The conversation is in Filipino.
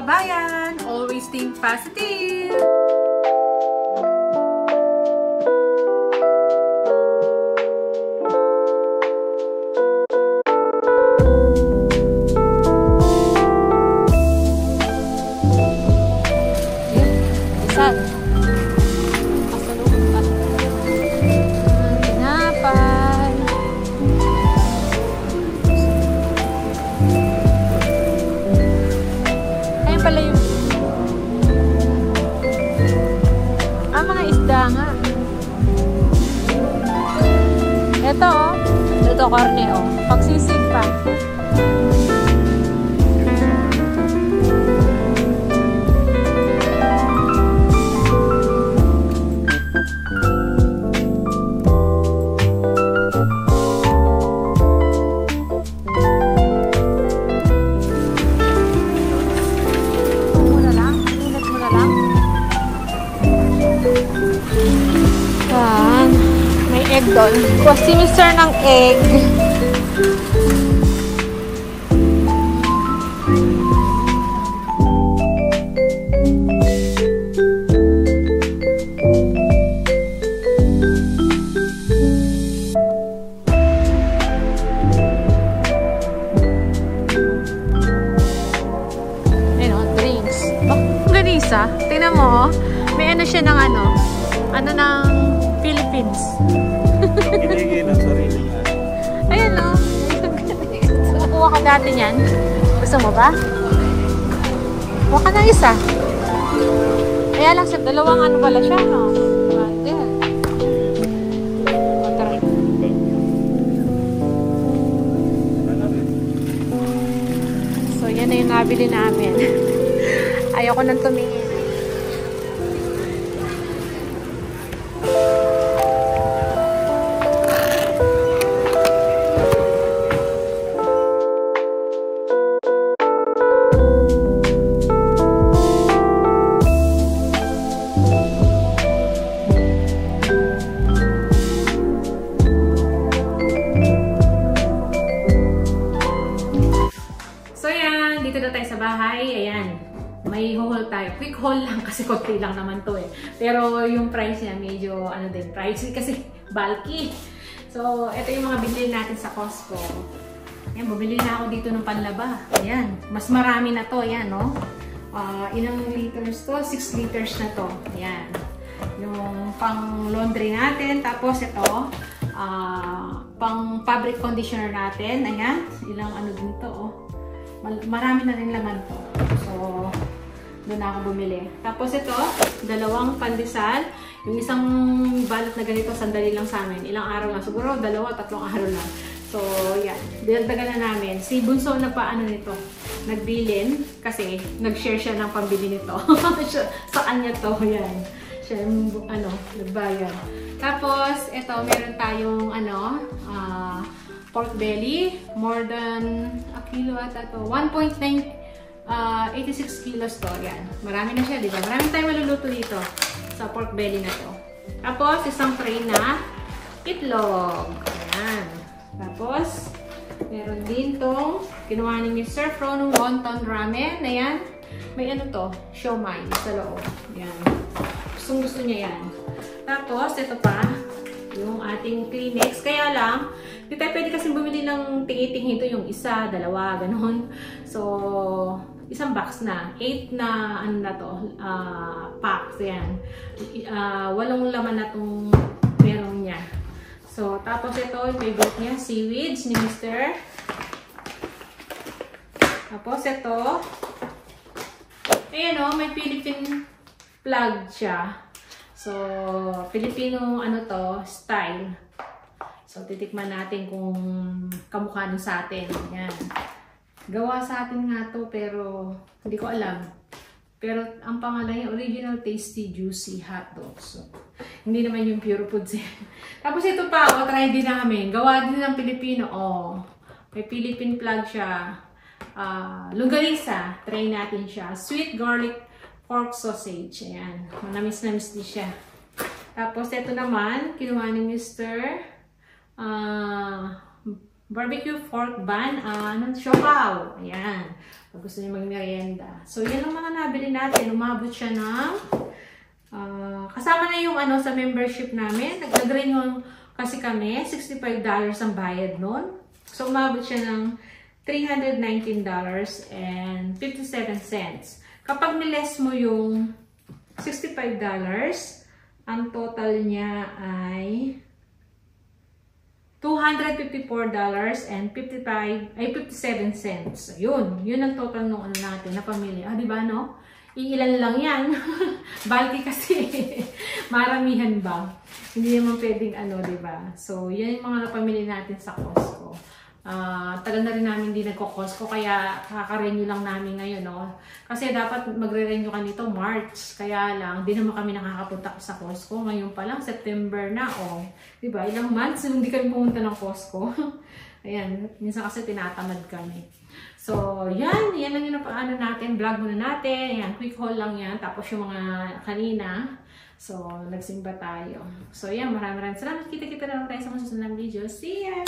kabayan! Always think positive! Ito oh, ito karne oh, pagsisig pa. Egg doon. Kuha si Mr. ng egg. Ayun o, drinks. Oh, ganisa. Tingnan mo, may ano siya ng ano ng Philippines. Binigay ng sarili niya. Ayan o. Kukuha ka dati niyan. Gusto mo ba? Kuha ka ng isa. Kaya lang sa dalawang ano pala siya, no? Ayan. Tara. So, yan na yung nabili namin. Ayoko nang tumingin. Dito na tayo sa bahay. Ayan. May haul tayo. Quick haul lang kasi konti lang naman to eh. Pero yung price niya medyo ano din. Pricey kasi bulky. So, ito yung mga binili natin sa Costco. Ayan, bumili na ako dito ng panlaba. Ayan. Mas marami na to. Ayan, no? Ilang liters to? 6 liters na to. Ayan. Yung pang laundry natin. Tapos ito, pang fabric conditioner natin. Ayan. Ilang ano din to, oh. Marami na rin laman to. So, doon ako bumili. Tapos ito, dalawang pandesal. Yung isang balot na ganito, sandali lang sa amin. Ilang araw lang. Siguro, 2-3 araw lang. So, yan. Dinagdagan na namin. Si Bunso nagpaano nito. Nagbilin. Kasi, nag-share siya ng pambili nito. Sa kanya to. Yan. Siya yung, nagbayad. Tapos, ito, meron tayong, pork belly, more than a kilo ata to. 1.86 kilos to. Yan. Marami na siya, di ba? Marami tayong maluluto dito sa pork belly na to. Tapos, isang tray na itlog. Ayan. Tapos, meron din tong kinuha ni Mr. Fro ng wonton ramen. Ayan. May ano to? Siomai sa loob. Ayan. Gusto niya yan. Tapos, ito pa. Yung ating Kleenex. Kaya lang, hindi tayo pwede kasi bumili ng tingi-tingi ito yung isa, dalawa, ganun. So, isang box na. 8 na, ano na to, packs. Yan. 8 laman na itong meron niya. So, tapos ito, yung favorite niya, seaweeds ni Mr. Tapos ito, ayan o, may Philippine flag siya. So, Filipino ano to, style. So, titikman natin kung kamukha nun sa atin. Ayan. Gawa sa atin nga to, pero hindi ko alam. Pero ang pangalan niya, Original Tasty Juicy Hot Dogs. So, hindi naman yung pure foods. Tapos ito pa, try din namin. Gawa din ng Pilipino. May Philippine flag siya. Longganisa, try natin siya. Sweet garlic pork sausage. Ayan. Manamis-namis din siya. Tapos, ito naman, kinuha ni Mr. barbecue fork bun, siopaw. Ayan. Pag gusto niyo mag-merienda. So, yan ang mga nabili natin. Umabot siya ng, kasama na yung sa membership namin. Nag-renew kasi kami, $65 ang bayad nun. So, umabot siya ng $319.57. Kapag niles mo yung $65, ang total niya ay $254.57. Yun ang total nung natin na pamilya. Di ba, no? Iilan lang yan. Balki kasi. Maramihan ba? Hindi naman pwedeng di ba? So, yan yung mga napamili natin sa Costco. Tagal na rin namin hindi nagko-Costco, kaya kaka-renew lang namin ngayon, no? Kasi dapat magre-renew ka nito March, kaya lang, di naman kami nakakapunta sa Costco. Ngayon pa lang, September na, diba? Ilang months, hindi kami pumunta ng Costco. Ayan, minsan kasi tinatamad kami. So, yan lang yung natin, vlog muna natin. Ayan, quick haul lang yan. Tapos yung mga kanina, so, nagsimba tayo. So, yan, maraming salamat. Kita-kita na lang tayo sa mga susunod na video. See ya!